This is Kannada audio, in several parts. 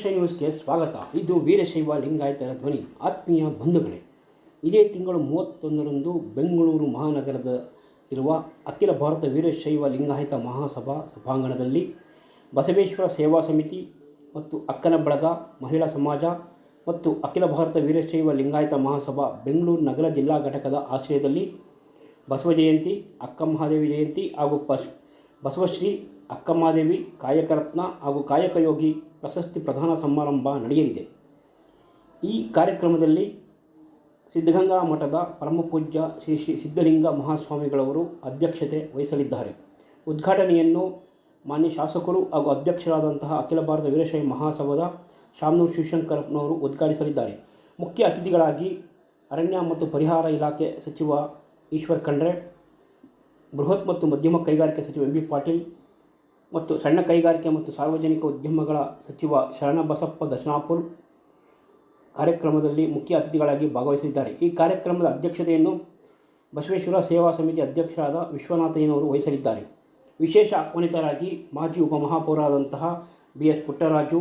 ವೀರಶೈವ ನ್ಯೂಸ್ಗೆ ಸ್ವಾಗತ. ಇದು ವೀರಶೈವ ಲಿಂಗಾಯತರ ಧ್ವನಿ. ಆತ್ಮೀಯ ಬಂಧುಗಳೇ, ಇದೇ ತಿಂಗಳು 31ರಂದು ಬೆಂಗಳೂರು ಮಹಾನಗರದ ಇರುವ ಅಖಿಲ ಭಾರತ ವೀರಶೈವ ಲಿಂಗಾಯತ ಮಹಾಸಭಾ ಸಭಾಂಗಣದಲ್ಲಿ ಬಸವೇಶ್ವರ ಸೇವಾ ಸಮಿತಿ ಮತ್ತು ಅಕ್ಕನ ಬಳಗ ಮಹಿಳಾ ಸಮಾಜ ಮತ್ತು ಅಖಿಲ ಭಾರತ ವೀರಶೈವ ಲಿಂಗಾಯತ ಮಹಾಸಭಾ ಬೆಂಗಳೂರು ನಗರ ಜಿಲ್ಲಾ ಘಟಕದ ಆಶ್ರಯದಲ್ಲಿ ಬಸವ ಜಯಂತಿ, ಅಕ್ಕಮಹಾದೇವಿ ಜಯಂತಿ ಹಾಗೂ ಬಸವಶ್ರೀ ಅಕ್ಕಮಹಾದೇವಿ ಕಾಯಕರತ್ನ ಹಾಗೂ ಕಾಯಕಯೋಗಿ ಪ್ರಶಸ್ತಿ ಪ್ರದಾನ ಸಮಾರಂಭ ನಡೆಯಲಿದೆ. ಈ ಕಾರ್ಯಕ್ರಮದಲ್ಲಿ ಸಿದ್ಧಗಂಗಾ ಮಠದ ಪರಮಪೂಜ್ಯ ಶ್ರೀ ಶ್ರೀ ಸಿದ್ಧಲಿಂಗ ಮಹಾಸ್ವಾಮಿಗಳವರು ಅಧ್ಯಕ್ಷತೆ ವಹಿಸಲಿದ್ದಾರೆ. ಉದ್ಘಾಟನೆಯನ್ನು ಮಾನ್ಯ ಶಾಸಕರು ಹಾಗೂ ಅಧ್ಯಕ್ಷರಾದಂತಹ ಅಖಿಲ ಭಾರತ ವೀರಶೈವ ಮಹಾಸಭಾದ ಶಾಮನೂರು ಶಿವಶಂಕರಪ್ಪನವರು ಉದ್ಘಾಟಿಸಲಿದ್ದಾರೆ. ಮುಖ್ಯ ಅತಿಥಿಗಳಾಗಿ ಅರಣ್ಯ ಮತ್ತು ಪರಿಹಾರ ಇಲಾಖೆ ಸಚಿವ ಈಶ್ವರ್ ಖಂಡ್ರೆ, ಬೃಹತ್ ಮತ್ತು ಮಧ್ಯಮ ಕೈಗಾರಿಕೆ ಸಚಿವ ಎಂ ಬಿ ಪಾಟೀಲ್ ಮತ್ತು ಸಣ್ಣ ಕೈಗಾರಿಕೆ ಮತ್ತು ಸಾರ್ವಜನಿಕ ಉದ್ಯಮಗಳ ಸಚಿವ ಶರಣಬಸಪ್ಪ ದಶನಾಪುರ್ ಕಾರ್ಯಕ್ರಮದಲ್ಲಿ ಮುಖ್ಯ ಅತಿಥಿಗಳಾಗಿ ಭಾಗವಹಿಸಲಿದ್ದಾರೆ. ಈ ಕಾರ್ಯಕ್ರಮದ ಅಧ್ಯಕ್ಷತೆಯನ್ನು ಬಸವೇಶ್ವರ ಸೇವಾ ಸಮಿತಿ ಅಧ್ಯಕ್ಷರಾದ ವಿಶ್ವನಾಥಯ್ಯನವರು ವಹಿಸಲಿದ್ದಾರೆ. ವಿಶೇಷ ಆಹ್ವಾನಿತರಾಗಿ ಮಾಜಿ ಉಪಮಹಾಪೌರರಾದಂತಹ ಬಿ ಎಸ್ ಪುಟ್ಟರಾಜು,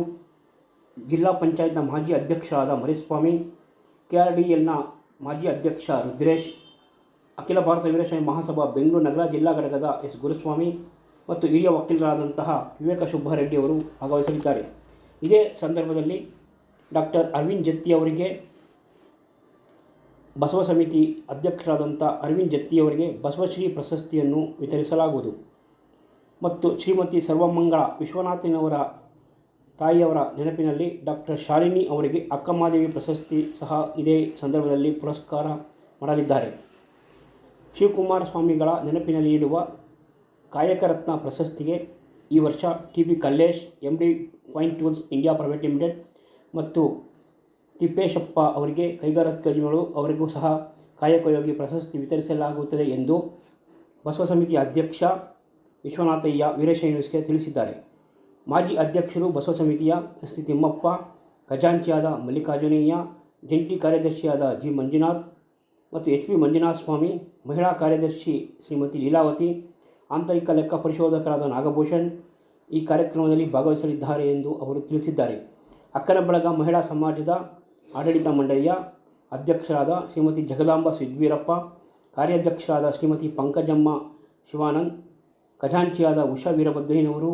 ಜಿಲ್ಲಾ ಪಂಚಾಯತ್ನ ಮಾಜಿ ಅಧ್ಯಕ್ಷರಾದ ಮರಿಸ್ವಾಮಿ, KRDLನ ಮಾಜಿ ಅಧ್ಯಕ್ಷ ರುದ್ರೇಶ್, ಅಖಿಲ ಭಾರತ ವೀರಶೈವ ಮಹಾಸಭಾ ಬೆಂಗಳೂರು ನಗರ ಜಿಲ್ಲಾ ಘಟಕದ ಎಸ್ ಗುರುಸ್ವಾಮಿ ಮತ್ತು ಹಿರಿಯ ವಕೀಲರಾದಂತಹ ವಿವೇಕ ಸುಬ್ಬಾರೆಡ್ಡಿ ಅವರು ಭಾಗವಹಿಸಲಿದ್ದಾರೆ. ಇದೇ ಸಂದರ್ಭದಲ್ಲಿ ಡಾಕ್ಟರ್ ಅರವಿಂದ್ ಜತ್ತಿ ಅವರಿಗೆ, ಬಸವ ಸಮಿತಿ ಅಧ್ಯಕ್ಷರಾದಂಥ ಅರವಿಂದ್ ಜತ್ತಿ ಅವರಿಗೆ ಬಸವಶ್ರೀ ಪ್ರಶಸ್ತಿಯನ್ನು ವಿತರಿಸಲಾಗುವುದು ಮತ್ತು ಶ್ರೀಮತಿ ಸರ್ವಮಂಗಳ ವಿಶ್ವನಾಥನವರ ತಾಯಿಯವರ ನೆನಪಿನಲ್ಲಿ ಡಾಕ್ಟರ್ ಶಾಲಿನಿ ಅವರಿಗೆ ಅಕ್ಕಮಹಾದೇವಿ ಪ್ರಶಸ್ತಿ ಸಹ ಇದೇ ಸಂದರ್ಭದಲ್ಲಿ ಪುರಸ್ಕಾರ ಮಾಡಲಿದ್ದಾರೆ. ಶಿವಕುಮಾರ ಸ್ವಾಮಿಗಳ ನೆನಪಿನಲ್ಲಿ ನೀಡುವ ಕಾಯಕರತ್ನ ಪ್ರಶಸ್ತಿಗೆ ಈ ವರ್ಷ TB Kallesh, MD fine tools India private limited ಮತ್ತು ತಿಪ್ಪೇಶಪ್ಪ ಅವರಿಗೆ, ಕೈಗಾರಿಕೋದ್ಯಮಿಗಳು ಅವರಿಗೂ ಸಹ ಕಾಯಕಯೋಗಿ ಪ್ರಶಸ್ತಿ ವಿತರಿಸಲಾಗುತ್ತದೆ ಎಂದು ಬಸವ ಸಮಿತಿ ಅಧ್ಯಕ್ಷ ವಿಶ್ವನಾಥಯ್ಯ ವೀರಶೈವ ನ್ಯೂಸ್ಗೆ ತಿಳಿಸಿದ್ದಾರೆ. ಮಾಜಿ ಅಧ್ಯಕ್ಷರು ಬಸವ ಸಮಿತಿಯ ಎಸ್ ಟಿ ತಿಮ್ಮಪ್ಪ, ಖಜಾಂಚಿಯಾದ ಮಲ್ಲಿಕಾರ್ಜುನಯ್ಯ, ಜಂಟಿ ಕಾರ್ಯದರ್ಶಿಯಾದ ಜಿ ಮಂಜುನಾಥ್ ಮತ್ತು HP ಮಂಜುನಾಥ ಸ್ವಾಮಿ, ಮಹಿಳಾ ಕಾರ್ಯದರ್ಶಿ ಶ್ರೀಮತಿ ಲೀಲಾವತಿ, ಆಂತರಿಕ ಲೆಕ್ಕ ಪರಿಶೋಧಕರಾದ ನಾಗಭೂಷಣ್ ಈ ಕಾರ್ಯಕ್ರಮದಲ್ಲಿ ಭಾಗವಹಿಸಲಿದ್ದಾರೆ ಎಂದು ಅವರು ತಿಳಿಸಿದ್ದಾರೆ. ಅಕ್ಕನ ಬಳಗ ಮಹಿಳಾ ಸಮಾಜದ ಆಡಳಿತ ಮಂಡಳಿಯ ಅಧ್ಯಕ್ಷರಾದ ಶ್ರೀಮತಿ ಜಗದಾಂಬ ಸಿದ್ವೀರಪ್ಪ, ಕಾರ್ಯಾಧ್ಯಕ್ಷರಾದ ಶ್ರೀಮತಿ ಪಂಕಜಮ್ಮ ಶಿವಾನಂದ್, ಖಜಾಂಚಿಯಾದ ಉಷಾ ವೀರಭದ್ರಯ್ಯನವರು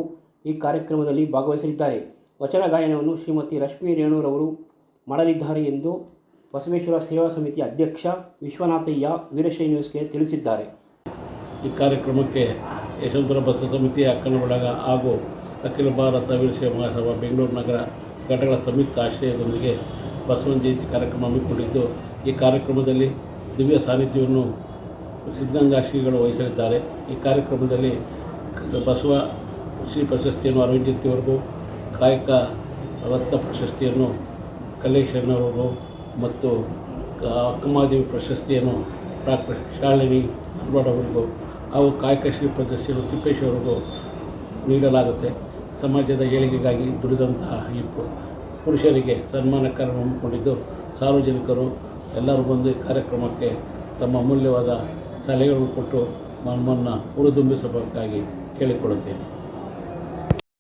ಈ ಕಾರ್ಯಕ್ರಮದಲ್ಲಿ ಭಾಗವಹಿಸಲಿದ್ದಾರೆ. ವಚನ ಗಾಯನವನ್ನು ಶ್ರೀಮತಿ ರಶ್ಮಿ ರೇಣುರವರು ಮಾಡಲಿದ್ದಾರೆ ಎಂದು ಬಸವೇಶ್ವರ ಸೇವಾ ಸಮಿತಿ ಅಧ್ಯಕ್ಷ ವಿಶ್ವನಾಥಯ್ಯ ವೀರಶೈವ ನ್ಯೂಸ್ಗೆ ತಿಳಿಸಿದ್ದಾರೆ. ಈ ಕಾರ್ಯಕ್ರಮಕ್ಕೆ ಯಶವಂತಪುರ ಬಸವ ಸಮಿತಿ, ಅಕ್ಕನ ಬಳಗ ಹಾಗೂ ಅಖಿಲ ಭಾರತ ವೀರಶೈವ ಮಹಾಸಭಾ ಬೆಂಗಳೂರು ನಗರ ಘಟಕಗಳ ಸಂಯುಕ್ತ ಆಶ್ರಯದೊಂದಿಗೆ ಬಸವನ ಜಯಂತಿ ಕಾರ್ಯಕ್ರಮ ಹಮ್ಮಿಕೊಂಡಿದ್ದು, ಈ ಕಾರ್ಯಕ್ರಮದಲ್ಲಿ ದಿವ್ಯ ಸಾನ್ನಿಧ್ಯವನ್ನು ಸಿದ್ಧಗಂಗಾ ಶ್ರೀಗಳು ವಹಿಸಲಿದ್ದಾರೆ. ಈ ಕಾರ್ಯಕ್ರಮದಲ್ಲಿ ಬಸವ ಶ್ರೀ ಪ್ರಶಸ್ತಿಯನ್ನು ಅರವಿಂದ್ ಜತ್ತಿಯವರಿಗೂ, ಕಾಯಕ ರತ್ನ ಪ್ರಶಸ್ತಿಯನ್ನು ಕಲ್ಲೇಶನವರಿಗೂ ಮತ್ತು ಅಕ್ಕಮಹಾದೇವಿ ಪ್ರಶಸ್ತಿಯನ್ನು ಡಾಕ್ಟರ್ ಶಾಲಿನಿ ಅವರಿಗೂ ಹಾಗೂ ಕಾಯಕಶ್ರೀ ಪ್ರಶಸ್ತಿಯನ್ನು ತಿಪ್ಪೇಶ್ವರಿಗೂ ನೀಡಲಾಗುತ್ತೆ. ಸಮಾಜದ ಏಳಿಗೆಗಾಗಿ ದುಡಿದಂತಹ ಈ ಪುರುಷರಿಗೆ ಸನ್ಮಾನ ಕಾರ್ಯ ಹಮ್ಮಿಕೊಂಡಿದ್ದು, ಸಾರ್ವಜನಿಕರು ಎಲ್ಲರೂ ಬಂದು ಕಾರ್ಯಕ್ರಮಕ್ಕೆ ತಮ್ಮ ಅಮೂಲ್ಯವಾದ ಸಲಹೆಗಳನ್ನು ಕೊಟ್ಟು ನಮ್ಮನ್ನು ಹುರಿದುಂಬಿಸಬೇಕಾಗಿ ಕೇಳಿಕೊಳ್ಳುತ್ತೇನೆ.